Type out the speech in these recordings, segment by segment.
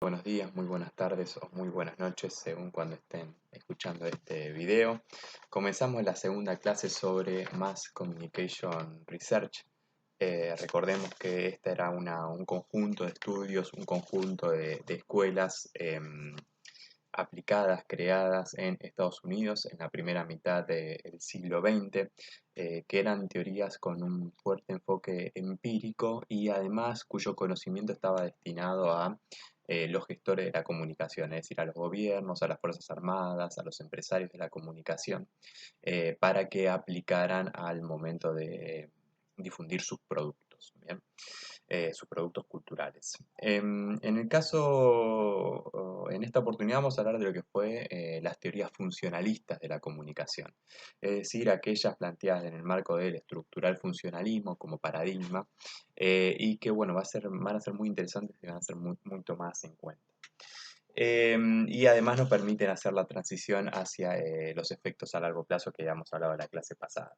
Buenos días, muy buenas tardes o muy buenas noches según cuando estén escuchando este video. Comenzamos la segunda clase sobre Mass Communication Research. Recordemos que este era un conjunto de estudios, un conjunto de escuelas aplicadas, creadas en Estados Unidos en la primera mitad del siglo XX, que eran teorías con un fuerte enfoque empírico y además cuyo conocimiento estaba destinado a los gestores de la comunicación, es decir, a los gobiernos, a las Fuerzas Armadas, a los empresarios de la comunicación, para que aplicaran al momento de difundir sus productos. ¿Bien? Sus productos culturales. En el caso, en esta oportunidad vamos a hablar de lo que fue las teorías funcionalistas de la comunicación, es decir, aquellas planteadas en el marco del estructural funcionalismo como paradigma, y que bueno, van a ser muy interesantes y van a ser mucho más en cuenta. Y además nos permiten hacer la transición hacia los efectos a largo plazo que habíamos hablado en la clase pasada.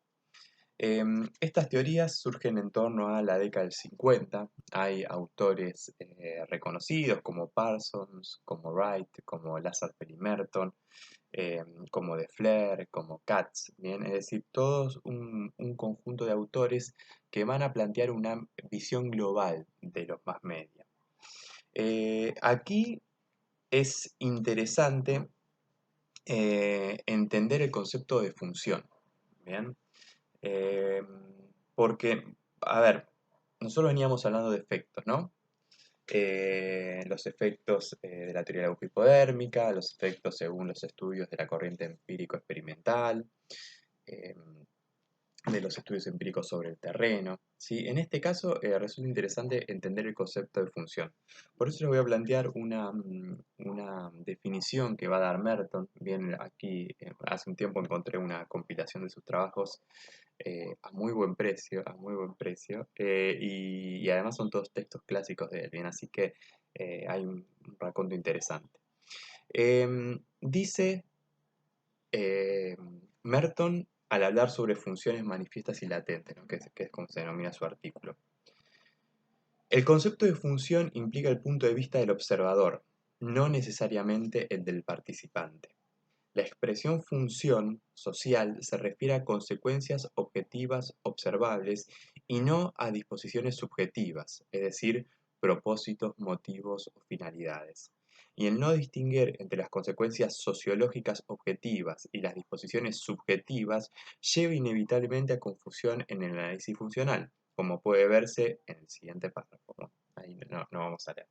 Estas teorías surgen en torno a la década del 50. Hay autores reconocidos como Parsons, como Wright, como Lazar Perry Merton, como De Flair, como Katz. ¿Bien? Es decir, todos un conjunto de autores que van a plantear una visión global de los más media. Aquí es interesante entender el concepto de función. ¿Bien? Eh, Porque, a ver, nosotros veníamos hablando de efectos, ¿no? Los efectos de la teoría de la aguja hipodérmica, los efectos según los estudios de la corriente empírico-experimental, eh, de los estudios empíricos sobre el terreno. ¿Sí? En este caso resulta interesante entender el concepto de función. Por eso les voy a plantear una definición que va a dar Merton. Bien, aquí hace un tiempo encontré una compilación de sus trabajos a muy buen precio, y además son todos textos clásicos de él, bien, así que hay un raconto interesante. Dice eh, Merton al hablar sobre funciones manifiestas y latentes, ¿no? Que es como se denomina su artículo. El concepto de función implica el punto de vista del observador, no necesariamente el del participante. La expresión función social se refiere a consecuencias objetivas observables y no a disposiciones subjetivas, es decir, propósitos, motivos o finalidades. Y el no distinguir entre las consecuencias sociológicas objetivas y las disposiciones subjetivas lleva inevitablemente a confusión en el análisis funcional, como puede verse en el siguiente párrafo, ¿no? Ahí no vamos a leer.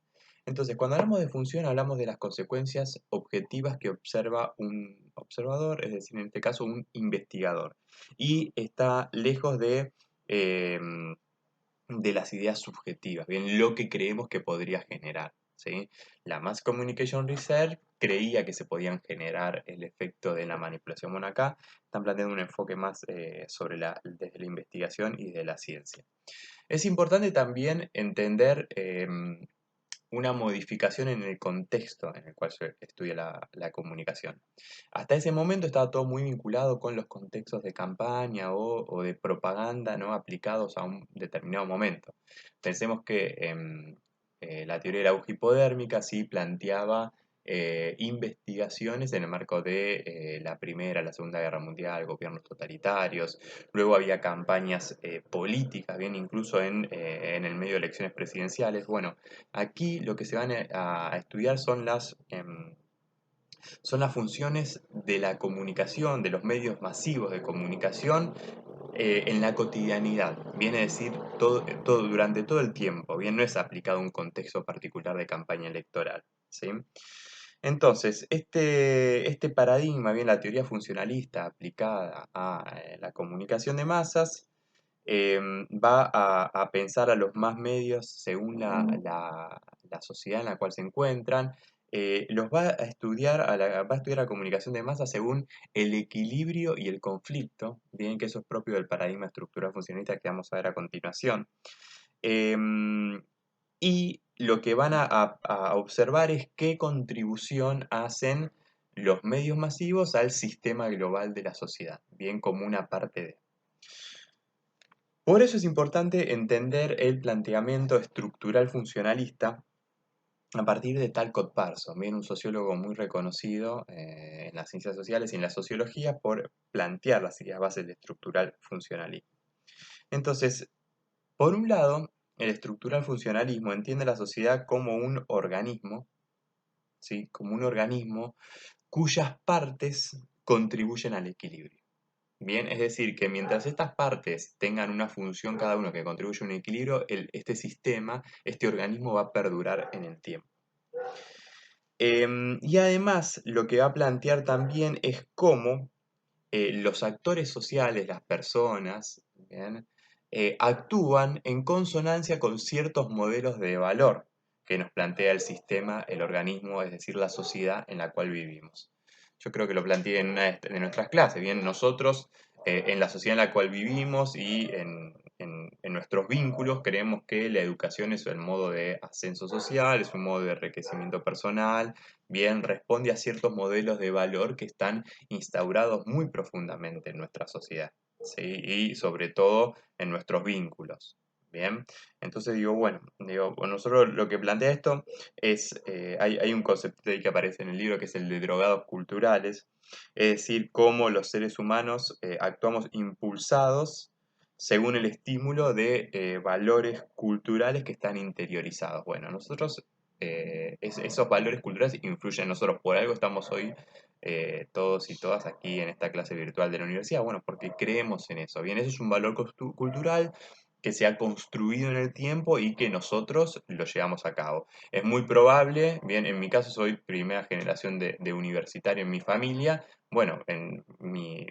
Entonces, cuando hablamos de función, hablamos de las consecuencias objetivas que observa un observador, es decir, en este caso un investigador. Y está lejos de las ideas subjetivas, bien, lo que creemos que podría generar. ¿Sí? La Mass Communication Research creía que se podían generar el efecto de la manipulación. Bueno, acá están planteando un enfoque más desde la investigación y de la ciencia. Es importante también entender una modificación en el contexto en el cual se estudia la comunicación. Hasta ese momento estaba todo muy vinculado con los contextos de campaña o de propaganda, ¿no? Aplicados a un determinado momento. Pensemos que la teoría de la aguja hipodérmica sí planteaba investigaciones en el marco de la Primera, la Segunda Guerra Mundial, gobiernos totalitarios. Luego había campañas políticas, bien, incluso en el medio de elecciones presidenciales. Bueno, aquí lo que se van a estudiar son las funciones de la comunicación, de los medios masivos de comunicación en la cotidianidad. Viene a decir durante todo el tiempo, bien, no es aplicado a un contexto particular de campaña electoral. ¿Sí? Entonces, este paradigma, bien, la teoría funcionalista aplicada a la comunicación de masas, va a pensar a los más medios según la sociedad en la cual se encuentran, los va a estudiar va a estudiar la comunicación de masa según el equilibrio y el conflicto, bien que eso es propio del paradigma estructural funcionalista que vamos a ver a continuación. Em, y lo que van a observar es qué contribución hacen los medios masivos al sistema global de la sociedad, bien como una parte de. Por eso es importante entender el planteamiento estructural funcionalista a partir de Talcott Parsons, bien un sociólogo muy reconocido en las ciencias sociales y en la sociología por plantear las ideas bases del estructural funcionalismo. Entonces, por un lado, el estructural funcionalismo entiende la sociedad como un organismo, ¿sí? Como un organismo cuyas partes contribuyen al equilibrio. Bien, es decir, que mientras estas partes tengan una función cada uno que contribuye a un equilibrio, este sistema, este organismo va a perdurar en el tiempo. Y además, lo que va a plantear también es cómo los actores sociales, las personas, ¿bien? Actúan en consonancia con ciertos modelos de valor que nos plantea el sistema, el organismo, es decir, la sociedad en la cual vivimos. Yo creo que lo planteé en una de nuestras clases. Bien, nosotros en la sociedad en la cual vivimos y en nuestros vínculos creemos que la educación es el modo de ascenso social, es un modo de enriquecimiento personal. Bien, responde a ciertos modelos de valor que están instaurados muy profundamente en nuestra sociedad, ¿sí? Y sobre todo en nuestros vínculos. Bien, entonces digo, bueno, nosotros lo que plantea esto es, hay un concepto ahí que aparece en el libro que es el de drogados culturales, es decir, cómo los seres humanos actuamos impulsados según el estímulo de valores culturales que están interiorizados. Bueno, nosotros, esos valores culturales influyen en nosotros, por algo estamos hoy todos y todas aquí en esta clase virtual de la universidad, bueno, porque creemos en eso. Bien, eso es un valor cultural que se ha construido en el tiempo y que nosotros lo llevamos a cabo. Es muy probable, bien, en mi caso soy primera generación de universitario en mi familia. Bueno, mi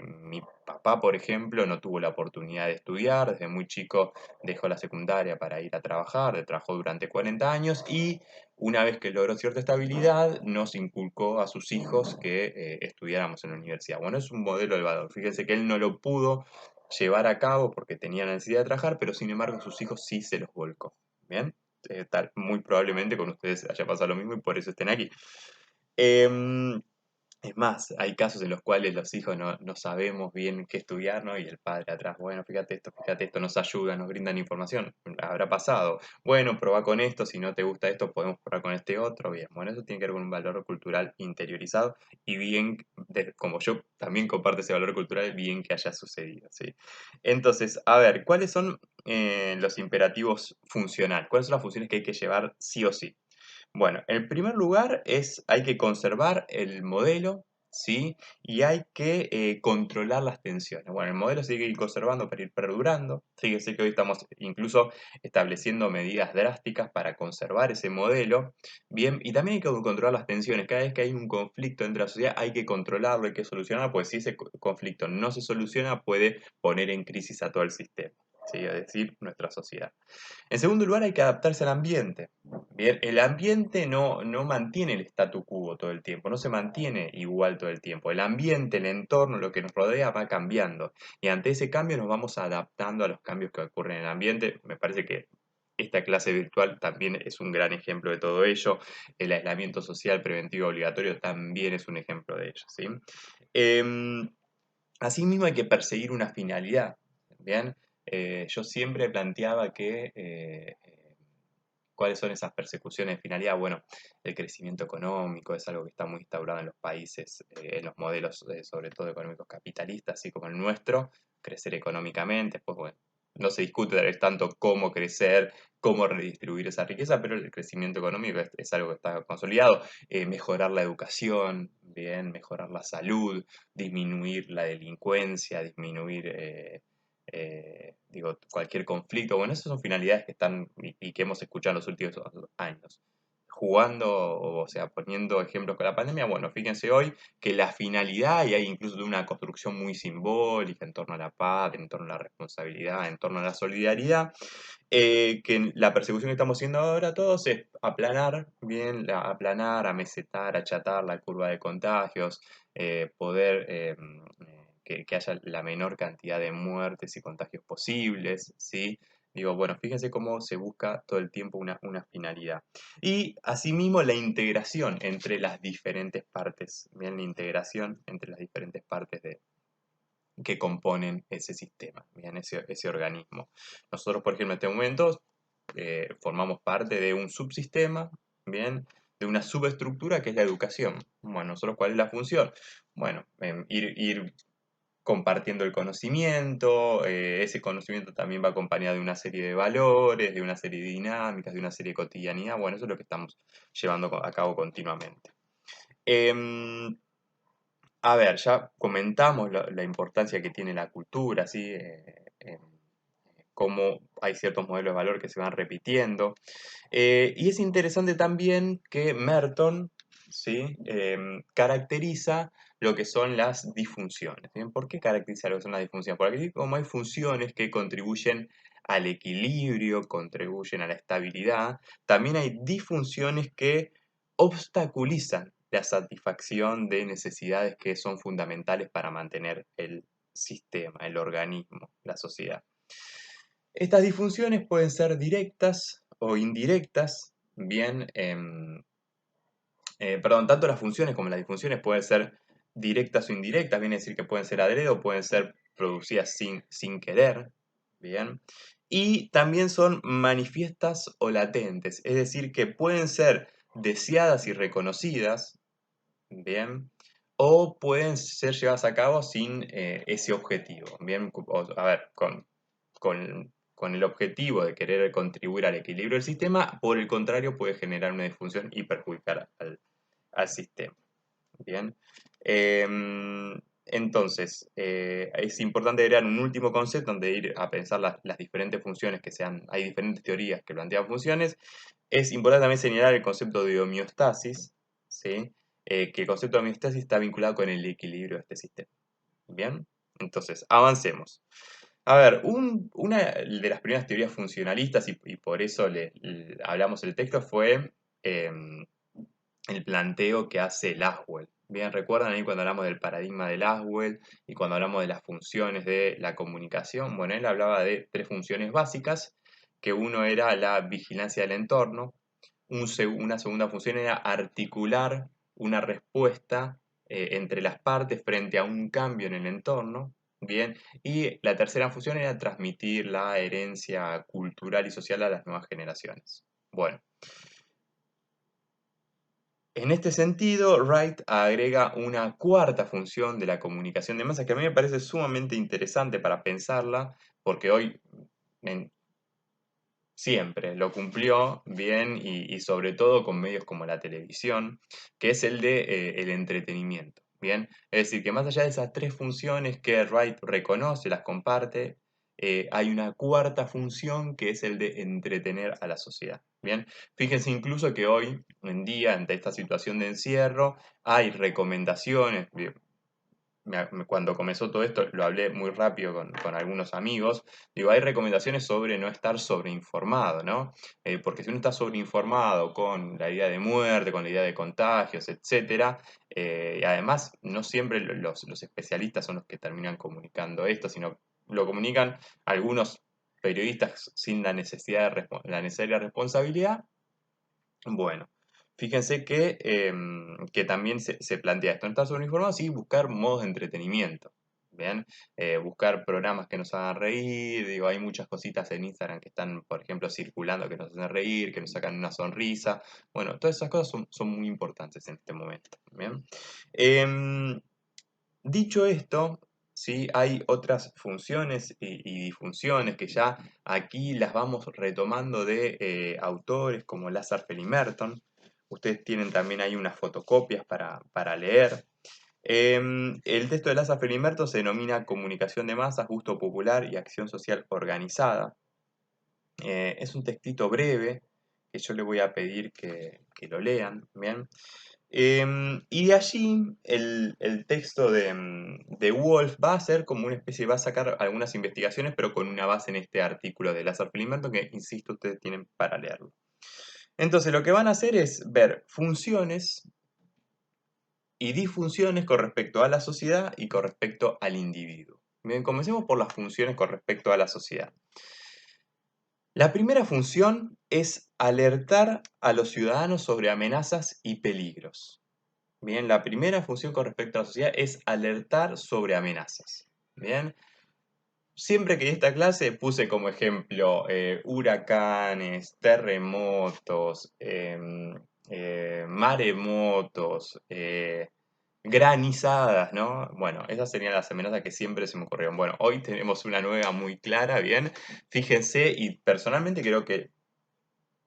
papá, por ejemplo, no tuvo la oportunidad de estudiar, desde muy chico dejó la secundaria para ir a trabajar, trabajó durante 40 años y una vez que logró cierta estabilidad, nos inculcó a sus hijos que estudiáramos en la universidad. Bueno, es un modelo de valor. Fíjense que él no lo pudo llevar a cabo porque tenía la necesidad de trabajar, pero sin embargo a sus hijos sí se los volcó. Bien, muy probablemente con ustedes haya pasado lo mismo y por eso estén aquí. Em, es más, hay casos en los cuales los hijos no sabemos bien qué estudiar, ¿no? Y el padre atrás, bueno, fíjate esto, nos ayuda, nos brindan información. Habrá pasado. Bueno, probá con esto, si no te gusta esto, podemos probar con este otro. Bien, bueno, eso tiene que ver con un valor cultural interiorizado y bien, como yo también comparto ese valor cultural, bien que haya sucedido, ¿sí? Entonces, a ver, ¿cuáles son los imperativos funcionales? ¿Cuáles son las funciones que hay que llevar sí o sí? Bueno, en primer lugar hay que conservar el modelo, ¿sí? Y hay que controlar las tensiones. Bueno, el modelo se tiene que ir conservando para ir perdurando. Fíjense que hoy estamos incluso estableciendo medidas drásticas para conservar ese modelo. Bien, y también hay que controlar las tensiones. Cada vez que hay un conflicto entre la sociedad hay que controlarlo, hay que solucionarlo, pues si ese conflicto no se soluciona puede poner en crisis a todo el sistema, ¿sí? Es decir, nuestra sociedad. En segundo lugar, hay que adaptarse al ambiente. Bien, el ambiente no mantiene el statu quo todo el tiempo, no se mantiene igual todo el tiempo. El ambiente, el entorno, lo que nos rodea va cambiando. Y ante ese cambio nos vamos adaptando a los cambios que ocurren en el ambiente. Me parece que esta clase virtual también es un gran ejemplo de todo ello. El aislamiento social preventivo obligatorio también es un ejemplo de ello, ¿sí? Em, Asimismo hay que perseguir una finalidad. Bien, yo siempre planteaba que ¿cuáles son esas persecuciones de finalidad? Bueno, el crecimiento económico es algo que está muy instaurado en los países, en los modelos, sobre todo económicos capitalistas, así como el nuestro, crecer económicamente, pues bueno, no se discute tal vez tanto cómo crecer, cómo redistribuir esa riqueza, pero el crecimiento económico es algo que está consolidado. Mejorar la educación, bien, mejorar la salud, disminuir la delincuencia, disminuir digo, cualquier conflicto. Bueno, esas son finalidades que están y que hemos escuchado en los últimos años. Jugando, o sea, poniendo ejemplos con la pandemia, bueno, fíjense hoy que la finalidad, y hay incluso de una construcción muy simbólica en torno a la paz, en torno a la responsabilidad, en torno a la solidaridad, que la persecución que estamos haciendo ahora todos es aplanar, bien, aplanar, amesetar, achatar la curva de contagios, poder que haya la menor cantidad de muertes y contagios posibles, ¿sí? Digo, bueno, fíjense cómo se busca todo el tiempo una finalidad. Y asimismo la integración entre las diferentes partes, bien, la integración entre las diferentes partes que componen ese sistema, bien, ese organismo. Nosotros, por ejemplo, en este momento formamos parte de un subsistema, bien, de una subestructura que es la educación. Bueno, nosotros, ¿cuál es la función? Bueno, ir compartiendo el conocimiento, ese conocimiento también va acompañado de una serie de valores, de una serie de dinámicas, de una serie de cotidianidad. Bueno, eso es lo que estamos llevando a cabo continuamente. Em, a ver, ya comentamos la importancia que tiene la cultura, ¿sí? Cómo hay ciertos modelos de valor que se van repitiendo. Y es interesante también que Merton, ¿sí? Caracteriza lo que son las disfunciones. ¿Bien? ¿Por qué caracteriza lo que son las disfunciones? Porque aquí, como hay funciones que contribuyen al equilibrio, contribuyen a la estabilidad, también hay disfunciones que obstaculizan la satisfacción de necesidades que son fundamentales para mantener el sistema, el organismo, la sociedad. Estas disfunciones pueden ser directas o indirectas, bien, perdón, tanto las funciones como las disfunciones pueden ser directas o indirectas, viene a decir que pueden ser adrede o pueden ser producidas sin querer, bien, y también son manifiestas o latentes, es decir, que pueden ser deseadas y reconocidas, bien, o pueden ser llevadas a cabo sin ese objetivo, bien, a ver, con el objetivo de querer contribuir al equilibrio del sistema, por el contrario, puede generar una disfunción y perjudicar al sistema. Bien. Entonces, es importante agregar un último concepto antes de ir a pensar las diferentes funciones que sean. Hay diferentes teorías que plantean funciones. Es importante también señalar el concepto de homeostasis, ¿sí? Que el concepto de homeostasis está vinculado con el equilibrio de este sistema. Bien, entonces, avancemos. A ver, una de las primeras teorías funcionalistas, y por eso hablamos el texto, fue el planteo que hace Laswell. Bien, ¿recuerdan ahí cuando hablamos del paradigma de Laswell y cuando hablamos de las funciones de la comunicación? Bueno, él hablaba de tres funciones básicas, que uno era la vigilancia del entorno, una segunda función era articular una respuesta entre las partes frente a un cambio en el entorno, bien, y la tercera función era transmitir la herencia cultural y social a las nuevas generaciones. Bueno, en este sentido, Wright agrega una cuarta función de la comunicación de masas que a mí me parece sumamente interesante para pensarla, porque hoy siempre lo cumplió bien y sobre todo con medios como la televisión, que es el de el entretenimiento. Bien, es decir, que más allá de esas tres funciones que Wright reconoce, las comparte, hay una cuarta función que es el de entretener a la sociedad. Bien, fíjense incluso que hoy en día, ante esta situación de encierro, hay recomendaciones, cuando comenzó todo esto, lo hablé muy rápido con algunos amigos, digo, hay recomendaciones sobre no estar sobreinformado, ¿no? Porque si uno está sobreinformado con la idea de muerte, con la idea de contagios, etcétera, y además no siempre los especialistas son los que terminan comunicando esto, sino lo comunican algunos periodistas sin la necesidad la necesaria responsabilidad. Bueno, fíjense que también se plantea esto, no estar sobreinformados y buscar modos de entretenimiento. ¿Bien? Buscar programas que nos hagan reír, digo, hay muchas cositas en Instagram que están, por ejemplo, circulando que nos hacen reír, que nos sacan una sonrisa. Bueno, todas esas cosas son muy importantes en este momento. ¿Bien? Em, Dicho esto, sí, hay otras funciones y disfunciones que ya aquí las vamos retomando de autores como Lazar Merton. Ustedes tienen también ahí unas fotocopias para leer. El texto de Lazar Merton se denomina Comunicación de masas, gusto popular y acción social organizada. Es un textito breve que yo le voy a pedir que lo lean, ¿bien? Y de allí el texto de Wolf va a ser como una especie, va a sacar algunas investigaciones, pero con una base en este artículo de Lazar Merton que, insisto, ustedes tienen para leerlo. Entonces, lo que van a hacer es ver funciones y disfunciones con respecto a la sociedad y con respecto al individuo. Bien, comencemos por las funciones con respecto a la sociedad. La primera función es alertar a los ciudadanos sobre amenazas y peligros. Bien, la primera función con respecto a la sociedad es alertar sobre amenazas. Bien, siempre que di esta clase puse como ejemplo huracanes, terremotos, maremotos, granizadas, ¿no? Bueno, esas serían las amenazas que siempre se me ocurrieron. Bueno, hoy tenemos una nueva muy clara, bien. Fíjense, y personalmente creo que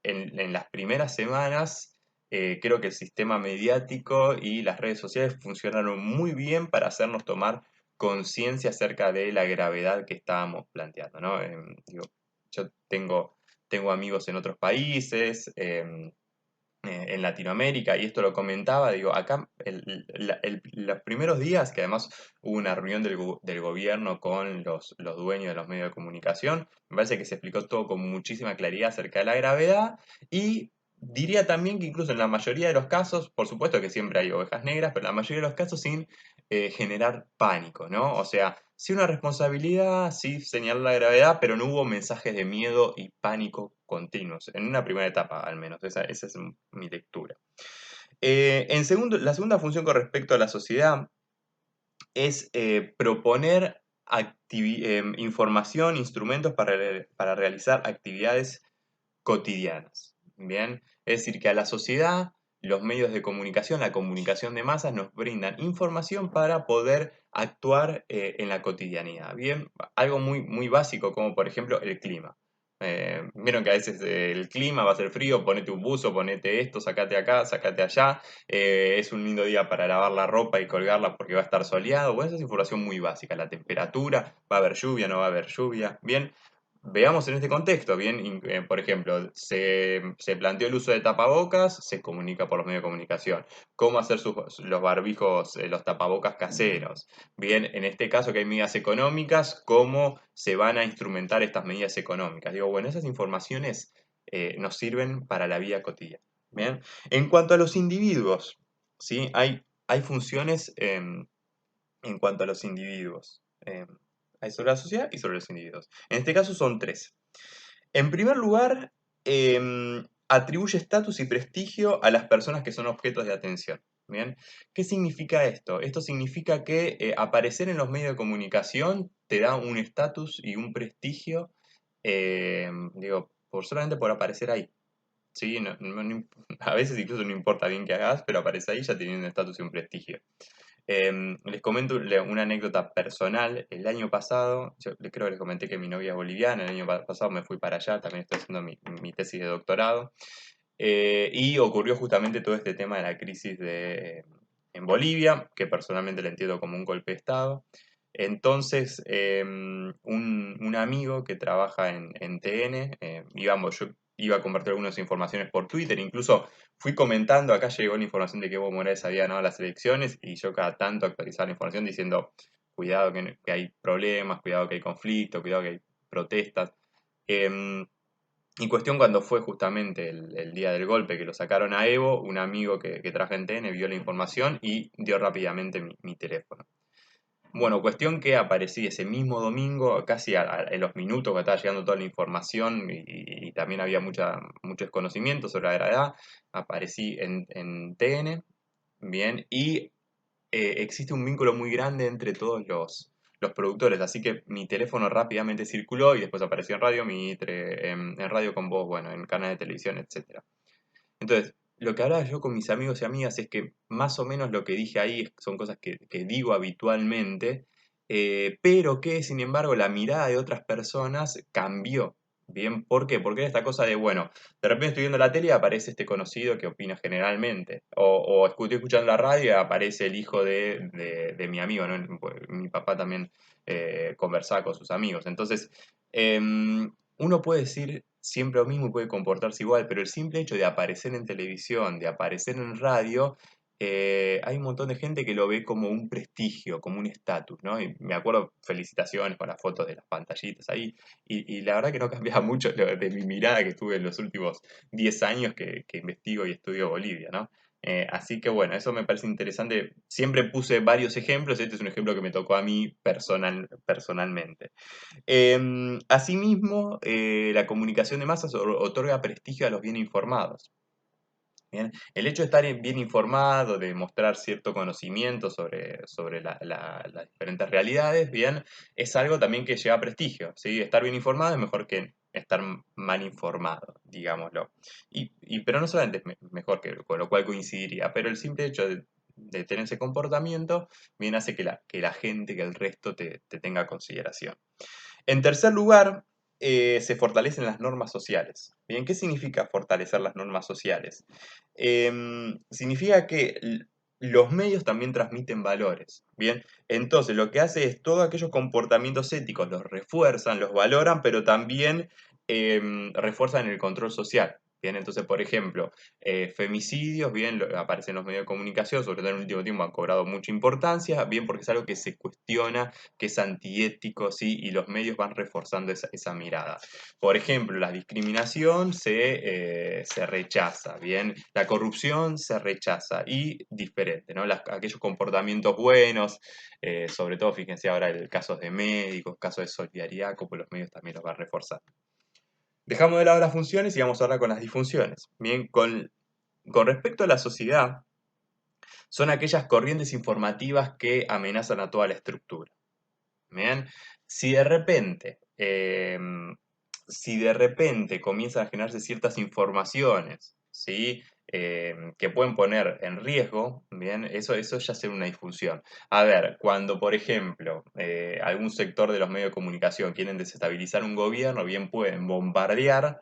en las primeras semanas, creo que el sistema mediático y las redes sociales funcionaron muy bien para hacernos tomar conciencia acerca de la gravedad que estábamos planteando, ¿no? Digo, yo tengo amigos en otros países, en Latinoamérica, y esto lo comentaba, digo, acá los primeros días, que además hubo una reunión del gobierno con los dueños de los medios de comunicación, me parece que se explicó todo con muchísima claridad acerca de la gravedad, y diría también que incluso en la mayoría de los casos, por supuesto que siempre hay ovejas negras, pero en la mayoría de los casos sin generar pánico, ¿no? O sea, sí una responsabilidad, sí señalar la gravedad, pero no hubo mensajes de miedo y pánico continuos, en una primera etapa al menos, esa es mi lectura. La segunda función con respecto a la sociedad es proponer información, instrumentos para realizar actividades cotidianas. Bien, es decir, que a la sociedad, los medios de comunicación, la comunicación de masas nos brindan información para poder actuar en la cotidianidad. Bien, algo muy básico como por ejemplo el clima. Vieron que a veces el clima va a ser frío, ponete un buzo, ponete esto, sacate acá, sacate allá. Es un lindo día para lavar la ropa y colgarla porque va a estar soleado. Bueno, esa es información muy básica. La temperatura, va a haber lluvia, no va a haber lluvia. Bien, veamos en este contexto, bien, por ejemplo, se planteó el uso de tapabocas, se comunica por los medios de comunicación. ¿Cómo hacer los barbijos, los tapabocas caseros? Bien, en este caso que hay medidas económicas, ¿cómo se van a instrumentar estas medidas económicas? Digo, bueno, esas informaciones nos sirven para la vida cotidiana. Bien, en cuanto a los individuos, ¿sí? Hay funciones en cuanto a los individuos. Hay sobre la sociedad y sobre los individuos. En este caso son tres. En primer lugar, atribuye estatus y prestigio a las personas que son objetos de atención. ¿Bien? ¿Qué significa esto? Esto significa que aparecer en los medios de comunicación te da un estatus y un prestigio, digo, solamente por aparecer ahí. ¿Sí? A veces incluso no importa bien qué hagas, pero aparece ahí ya teniendo un estatus y un prestigio. Les comento una anécdota personal. El año pasado, yo creo que les comenté que mi novia es boliviana, el año pasado me fui para allá, también estoy haciendo mi tesis de doctorado, y ocurrió justamente todo este tema de la crisis en Bolivia, que personalmente le entiendo como un golpe de Estado. Entonces, un amigo que trabaja en TN, yo iba a compartir algunas informaciones por Twitter, incluso fui comentando, acá llegó la información de que Evo Morales había ganado las elecciones y yo cada tanto actualizaba la información diciendo, cuidado que hay problemas, cuidado que hay conflicto, cuidado que hay protestas. Y cuestión cuando fue justamente el día del golpe que lo sacaron a Evo, un amigo que traje en TN vio la información y dio rápidamente mi teléfono. Bueno, cuestión que aparecí ese mismo domingo, casi en los minutos que estaba llegando toda la información y también había mucho desconocimiento sobre la gravedad, aparecí en TN, bien, y existe un vínculo muy grande entre todos los productores, así que mi teléfono rápidamente circuló y después apareció en radio, en radio con voz, bueno, en canales de televisión, etcétera. Entonces, lo que hablaba yo con mis amigos y amigas es que más o menos lo que dije ahí son cosas que digo habitualmente, pero que sin embargo la mirada de otras personas cambió. Bien, ¿por qué? Porque era esta cosa de, bueno, de repente estoy viendo la tele y aparece este conocido que opina generalmente. O estoy escuchando la radio y aparece el hijo de mi amigo, ¿no? Mi papá también conversaba con sus amigos. Entonces, uno puede decir siempre lo mismo y puede comportarse igual, pero el simple hecho de aparecer en televisión, de aparecer en radio, hay un montón de gente que lo ve como un prestigio, como un estatus, ¿no? Y me acuerdo felicitaciones con las fotos de las pantallitas ahí, y la verdad que no cambiaba mucho de mi mirada que tuve en los últimos 10 años que investigo y estudio Bolivia, ¿no? Así que bueno, eso me parece interesante. Siempre puse varios ejemplos, este es un ejemplo que me tocó a mí personalmente. Asimismo, la comunicación de masas otorga prestigio a los bien informados. ¿Bien? El hecho de estar bien informado, de mostrar cierto conocimiento sobre las diferentes realidades, bien, es algo también que lleva prestigio. ¿Sí? Estar bien informado es mejor que estar mal informado, digámoslo. Pero no solamente es mejor, que con lo cual coincidiría, pero el simple hecho de tener ese comportamiento bien hace que la gente, que el resto te tenga consideración. En tercer lugar, se fortalecen las normas sociales. Bien, ¿qué significa fortalecer las normas sociales? Significa que los medios también transmiten valores. Bien, entonces lo que hace es todos aquellos comportamientos éticos los refuerzan, los valoran, pero también refuerzan el control social. Bien, entonces, por ejemplo, femicidios, bien, aparecen en los medios de comunicación, sobre todo en el último tiempo han cobrado mucha importancia, bien, porque es algo que se cuestiona, que es antiético, ¿sí? Y los medios van reforzando esa mirada. Por ejemplo, la discriminación se rechaza, ¿bien? La corrupción se rechaza y diferente, ¿no? Aquellos comportamientos buenos, sobre todo, fíjense ahora el casos de médicos, casos de solidaridad, como los medios también los van reforzando. Dejamos de lado las funciones y vamos ahora con las disfunciones. Bien, con respecto a la sociedad, son aquellas corrientes informativas que amenazan a toda la estructura. Bien, si de repente, si de repente comienzan a generarse ciertas informaciones, ¿sí? Que pueden poner en riesgo, bien, eso ya será una disfunción. A ver, cuando por ejemplo algún sector de los medios de comunicación quieren desestabilizar un gobierno, bien pueden bombardear.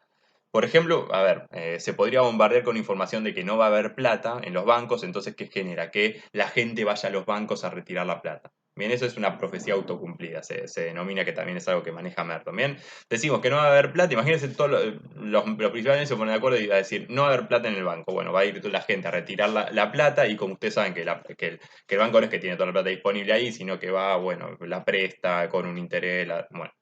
Por ejemplo, a ver, se podría bombardear con información de que no va a haber plata en los bancos, entonces ¿qué genera? Que la gente vaya a los bancos a retirar la plata. Bien, eso es una profecía autocumplida, se denomina, que también es algo que maneja Merton. Bien, decimos que no va a haber plata, imagínense todos los principales se ponen de acuerdo y va a decir, no va a haber plata en el banco. Bueno, va a ir la gente a retirar la plata y como ustedes saben que el banco no es que tiene toda la plata disponible ahí, sino que va, bueno, la presta con un interés, bueno,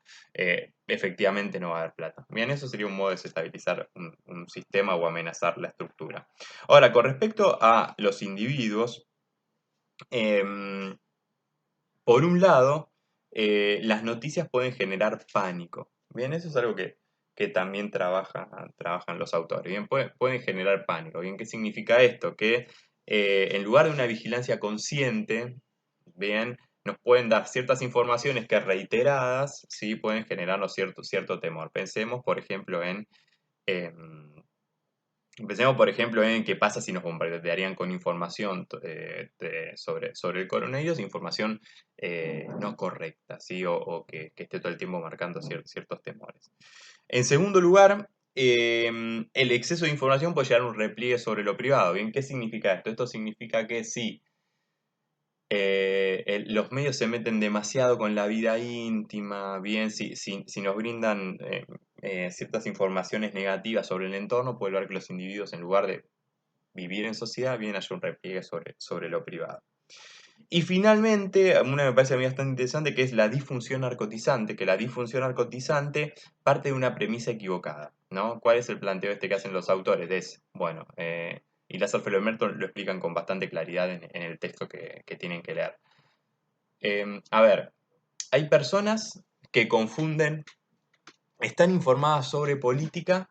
efectivamente no va a haber plata. Bien, eso sería un modo de desestabilizar un sistema o amenazar la estructura. Ahora, con respecto a los individuos, em, por un lado, las noticias pueden generar pánico. Bien, eso es algo que también trabajan los autores. Bien, pueden generar pánico. Bien, ¿qué significa esto? Que en lugar de una vigilancia consciente, bien, nos pueden dar ciertas informaciones que reiteradas, sí, pueden generarnos cierto temor. Pensemos, por ejemplo, em, Pensemos, por ejemplo, en qué pasa si nos bombardearían con información sobre el coronavirus, información no correcta, ¿sí? O que esté todo el tiempo marcando ciertos temores. En segundo lugar, el exceso de información puede llevar a un repliegue sobre lo privado. ¿Bien? ¿Qué significa esto? Esto significa que si los medios se meten demasiado con la vida íntima, bien, si nos brindan ciertas informaciones negativas sobre el entorno, puede ver que los individuos, en lugar de vivir en sociedad, bien haya un repliegue sobre lo privado. Y finalmente, una me parece a mí bastante interesante, que es la disfunción narcotizante, que la disfunción narcotizante parte de una premisa equivocada, ¿no? ¿Cuál es el planteo que hacen los autores? Bueno, y Lázaro y Merton lo explican con bastante claridad en el texto que tienen que leer. A ver, hay personas que confunden, están informadas sobre política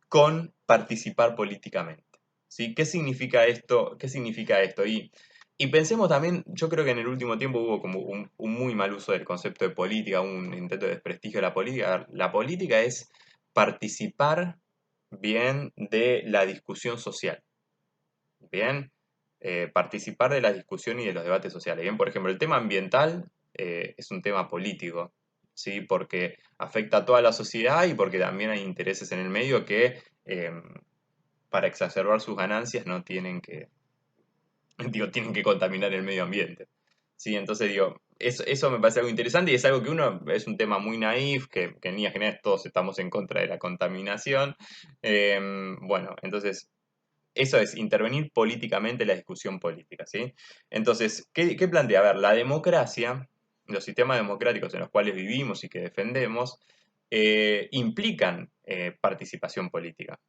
con participar políticamente. ¿Sí? ¿Qué significa esto? ¿Qué significa esto? Y pensemos también, yo creo que en el último tiempo hubo como un muy mal uso del concepto de política, un intento de desprestigio de la política. A ver, la política es participar bien de la discusión social. Bien, participar de la discusión y de los debates sociales. Bien, por ejemplo, el tema ambiental es un tema político, ¿sí? Porque afecta a toda la sociedad y porque también hay intereses en el medio que para exacerbar sus ganancias no tienen que, digo, tienen que contaminar el medio ambiente. Sí, entonces digo, eso me parece algo interesante y es algo que es un tema muy naif, que en líneas generales todos estamos en contra de la contaminación. Bueno, entonces eso es intervenir políticamente en la discusión política, ¿sí? Entonces, ¿qué plantea? A ver, la democracia, los sistemas democráticos en los cuales vivimos y que defendemos, implican participación política,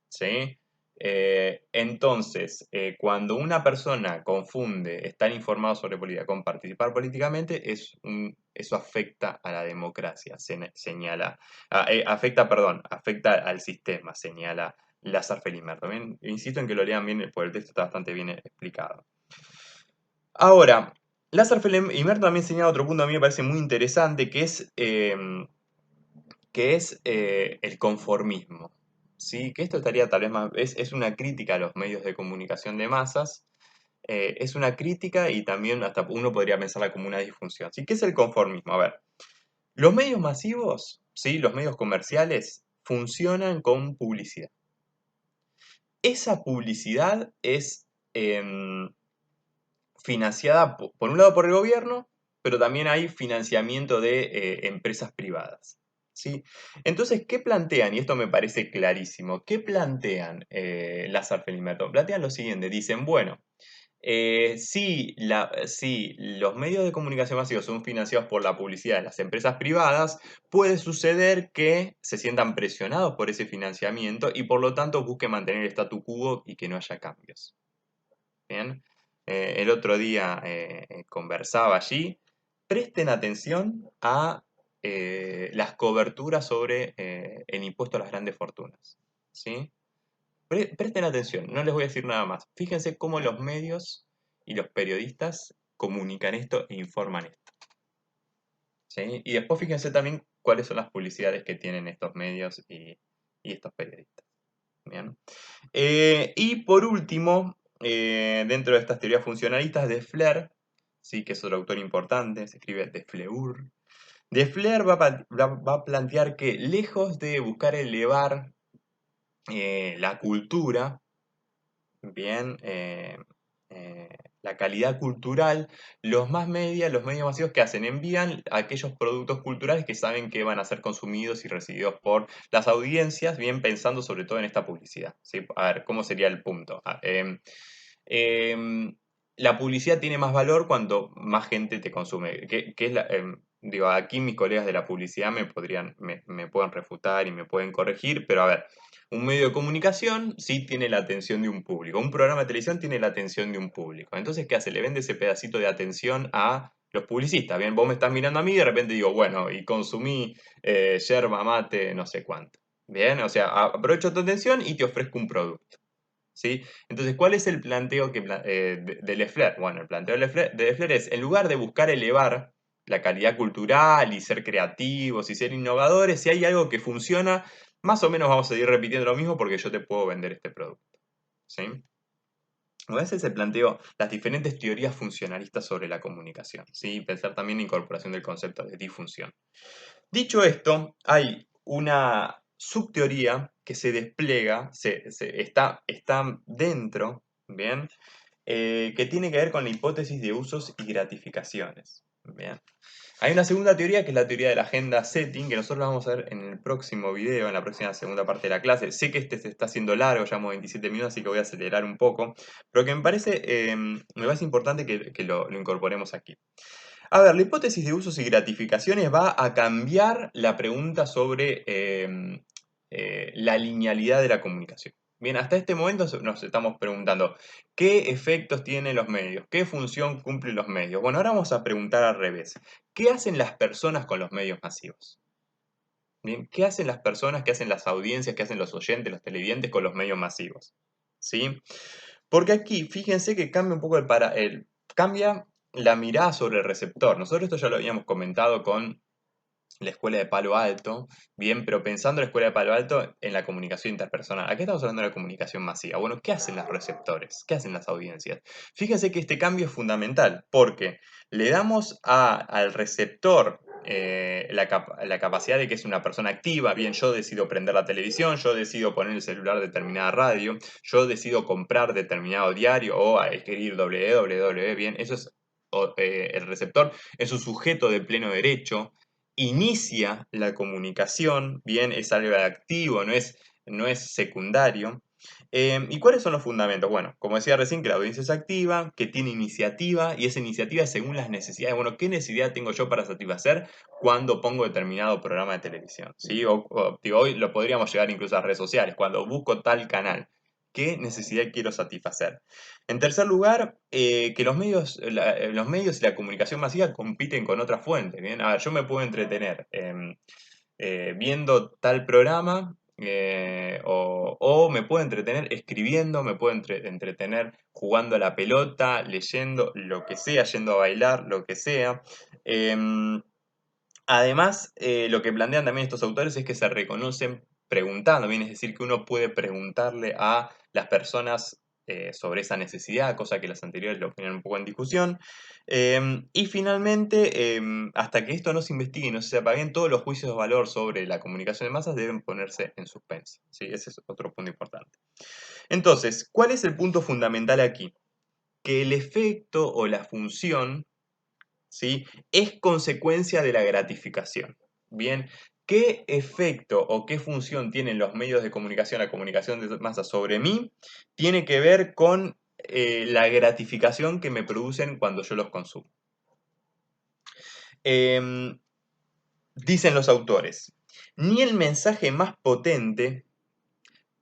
¿sí? Entonces, cuando una persona confunde estar informado sobre política con participar políticamente, eso afecta a la democracia, señala, afecta al sistema, señala Lazar Felimer. También insisto en que lo lean bien, porque el texto está bastante bien explicado. Ahora, Lazar Felimer también señala otro punto a mí me parece muy interesante, que es que es el conformismo. ¿Sí? Que esto estaría tal vez más, es una crítica a los medios de comunicación de masas, es una crítica y también hasta uno podría pensarla como una disfunción. ¿Sí? ¿Qué es el conformismo? A ver, los medios masivos, ¿sí? Los medios comerciales, funcionan con publicidad. Esa publicidad es financiada por un lado por el gobierno, pero también hay financiamiento de empresas privadas. ¿Sí? Entonces, ¿qué plantean? Y esto me parece clarísimo. ¿Qué plantean Lázaro Felimerto? Plantean lo siguiente, dicen, bueno, si los medios de comunicación masivos son financiados por la publicidad de las empresas privadas, puede suceder que se sientan presionados por ese financiamiento y por lo tanto busquen mantener el statu quo y que no haya cambios. Bien, el otro día conversaba allí. Presten atención a las coberturas sobre el impuesto a las grandes fortunas. ¿Sí? Presten atención, no les voy a decir nada más. Fíjense cómo los medios y los periodistas comunican esto e informan esto. ¿Sí? Y después fíjense también cuáles son las publicidades que tienen estos medios y estos periodistas. Bien. Y por último, dentro de estas teorías funcionalistas, de Flair, sí, que es otro autor importante, se escribe de Fleur. De Flair va a plantear que lejos de buscar elevar la cultura, bien, eh, la calidad cultural, los medios masivos que hacen, envían aquellos productos culturales que saben que van a ser consumidos y recibidos por las audiencias, bien pensando sobre todo en esta publicidad. ¿Sí? A ver, ¿cómo sería el punto? Em, la publicidad tiene más valor cuanto más gente te consume. ¿Qué es digo, aquí mis colegas de la publicidad me pueden refutar y me pueden corregir, pero a ver, un medio de comunicación sí tiene la atención de un público. Un programa de televisión tiene la atención de un público. Entonces, ¿qué hace? Le vende ese pedacito de atención a los publicistas. Bien, vos me estás mirando a mí y de repente digo, bueno, y consumí yerba mate, no sé cuánto. Bien, o sea, aprovecho tu atención y te ofrezco un producto. ¿Sí? Entonces, ¿cuál es el planteo de Leffler? Bueno, el planteo de Leffler es, en lugar de buscar elevar la calidad cultural y ser creativos y ser innovadores, si hay algo que funciona, más o menos vamos a seguir repitiendo lo mismo porque yo te puedo vender este producto. ¿Sí? A veces se planteo las diferentes teorías funcionalistas sobre la comunicación, ¿sí? Pensar también en incorporación del concepto de disfunción. Dicho esto, hay una subteoría que se despliega, está dentro, ¿bien? Que tiene que ver con la hipótesis de usos y gratificaciones, ¿bien? Hay una segunda teoría que es la teoría de la agenda setting, que nosotros vamos a ver en el próximo video, en la próxima segunda parte de la clase. Sé que este se está haciendo largo, llevamos 27 minutos, así que voy a acelerar un poco, pero que me parece importante que lo incorporemos aquí. A ver, la hipótesis de usos y gratificaciones va a cambiar la pregunta sobre la linealidad de la comunicación. Bien, hasta este momento nos estamos preguntando, ¿qué efectos tienen los medios? ¿Qué función cumplen los medios? Bueno, ahora vamos a preguntar al revés. ¿Qué hacen las personas con los medios masivos? Bien, ¿qué hacen las personas, qué hacen las audiencias, qué hacen los oyentes, los televidentes con los medios masivos? ¿Sí? Porque aquí, fíjense que cambia un poco cambia la mirada sobre el receptor. Nosotros esto ya lo habíamos comentado con la escuela de Palo Alto, bien, pero pensando en la escuela de Palo Alto en la comunicación interpersonal. Aquí estamos hablando de la comunicación masiva. Bueno, ¿qué hacen los receptores? ¿Qué hacen las audiencias? Fíjense que este cambio es fundamental porque le damos al receptor la capacidad de que es una persona activa. Bien, yo decido prender la televisión, yo decido poner el celular de determinada radio, yo decido comprar determinado diario o a escribir www. Bien, eso es el receptor, es un sujeto de pleno derecho, inicia la comunicación, bien, es algo activo, no es secundario. ¿Y cuáles son los fundamentos? Bueno, como decía recién, que la audiencia es activa, que tiene iniciativa, y esa iniciativa es según las necesidades. Bueno, ¿qué necesidad tengo yo para satisfacer cuando pongo determinado programa de televisión? ¿Sí? Digo, hoy lo podríamos llegar incluso a redes sociales, cuando busco tal canal. ¿Qué necesidad quiero satisfacer? En tercer lugar, que los medios y la comunicación masiva compiten con otras fuentes. Bien, a ver, yo me puedo entretener viendo tal programa o me puedo entretener escribiendo, me puedo entretener jugando a la pelota, leyendo, lo que sea, yendo a bailar, lo que sea. Em, Además, lo que plantean también estos autores es que se reconocen preguntando, bien, es decir, que uno puede preguntarle a las personas sobre esa necesidad, cosa que las anteriores lo ponían un poco en discusión. Y finalmente, hasta que esto no se investigue y no se sepa bien, todos los juicios de valor sobre la comunicación de masas deben ponerse en suspenso. ¿Sí? Ese es otro punto importante. Entonces, ¿cuál es el punto fundamental aquí? Que el efecto o la función, ¿sí?, es consecuencia de la gratificación. Bien, ¿qué efecto o qué función tienen los medios de comunicación, la comunicación de masas sobre mí? Tiene que ver con la gratificación que me producen cuando yo los consumo. Em, Dicen los autores, ni el mensaje más potente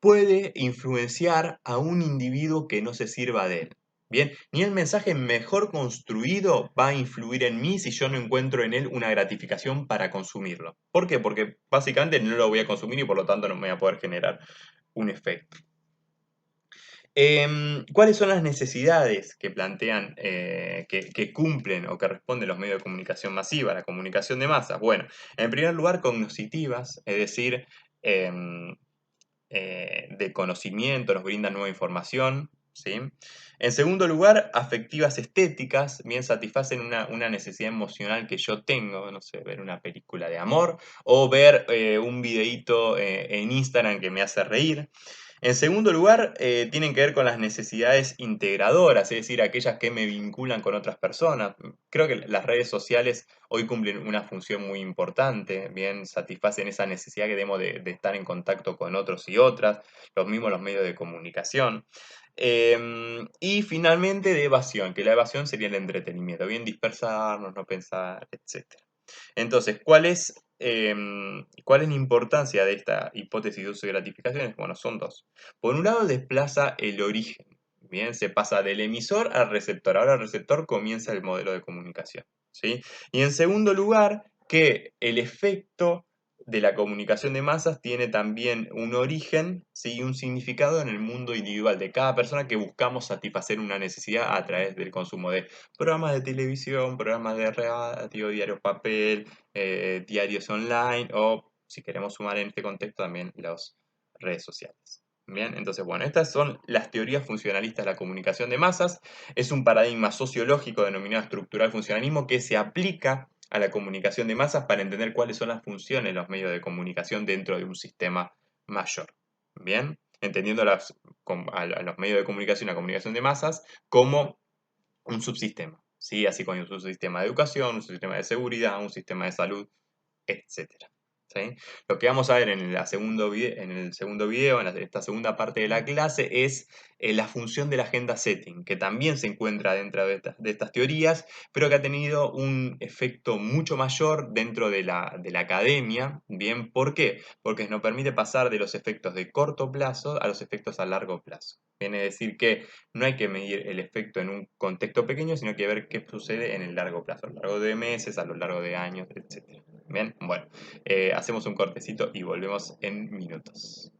puede influenciar a un individuo que no se sirva de él. Bien, ni el mensaje mejor construido va a influir en mí si yo no encuentro en él una gratificación para consumirlo. ¿Por qué? Porque básicamente no lo voy a consumir y por lo tanto no me voy a poder generar un efecto. ¿Cuáles son las necesidades que plantean, que cumplen o que responden los medios de comunicación masiva, la comunicación de masas? Bueno, en primer lugar, cognitivas, es decir, em, de conocimiento, nos brindan nueva información, ¿sí? En segundo lugar, afectivas estéticas, bien satisfacen una necesidad emocional que yo tengo, no sé, ver una película de amor o ver un videíto en Instagram que me hace reír. En segundo lugar, tienen que ver con las necesidades integradoras, es decir, aquellas que me vinculan con otras personas. Creo que las redes sociales hoy cumplen una función muy importante, bien, satisfacen esa necesidad que tenemos de estar en contacto con otros y otras, los mismos los medios de comunicación. Y finalmente de evasión, que la evasión sería el entretenimiento, bien dispersarnos, no pensar, etc. Entonces, ¿cuál es la importancia de esta hipótesis de uso y gratificaciones? Bueno, son dos. Por un lado, desplaza el origen. Bien, se pasa del emisor al receptor. Ahora el receptor comienza el modelo de comunicación. ¿Sí? Y en segundo lugar, que el efecto de la comunicación de masas tiene también un origen, ¿sí?, y un significado en el mundo individual de cada persona que buscamos satisfacer una necesidad a través del consumo de programas de televisión, programas de radio, diarios papel, diarios online o, si queremos sumar en este contexto, también las redes sociales. Bien, entonces, bueno, estas son las teorías funcionalistas de la comunicación de masas. Es un paradigma sociológico denominado estructural funcionalismo que se aplica a la comunicación de masas para entender cuáles son las funciones de los medios de comunicación dentro de un sistema mayor. Bien, entendiendo a los medios de comunicación y la comunicación de masas como un subsistema, ¿sí? Así como un subsistema de educación, un sistema de seguridad, un sistema de salud, etcétera. ¿Sí? Lo que vamos a ver en el segundo video, en esta segunda parte de la clase, es la función de la agenda setting, que también se encuentra dentro de estas teorías, pero que ha tenido un efecto mucho mayor dentro de la academia. ¿Bien? ¿Por qué? Porque nos permite pasar de los efectos de corto plazo a los efectos a largo plazo. Viene a decir que no hay que medir el efecto en un contexto pequeño, sino que ver qué sucede en el largo plazo, a lo largo de meses, a lo largo de años, etc. Bien, bueno, hacemos un cortecito y volvemos en minutos.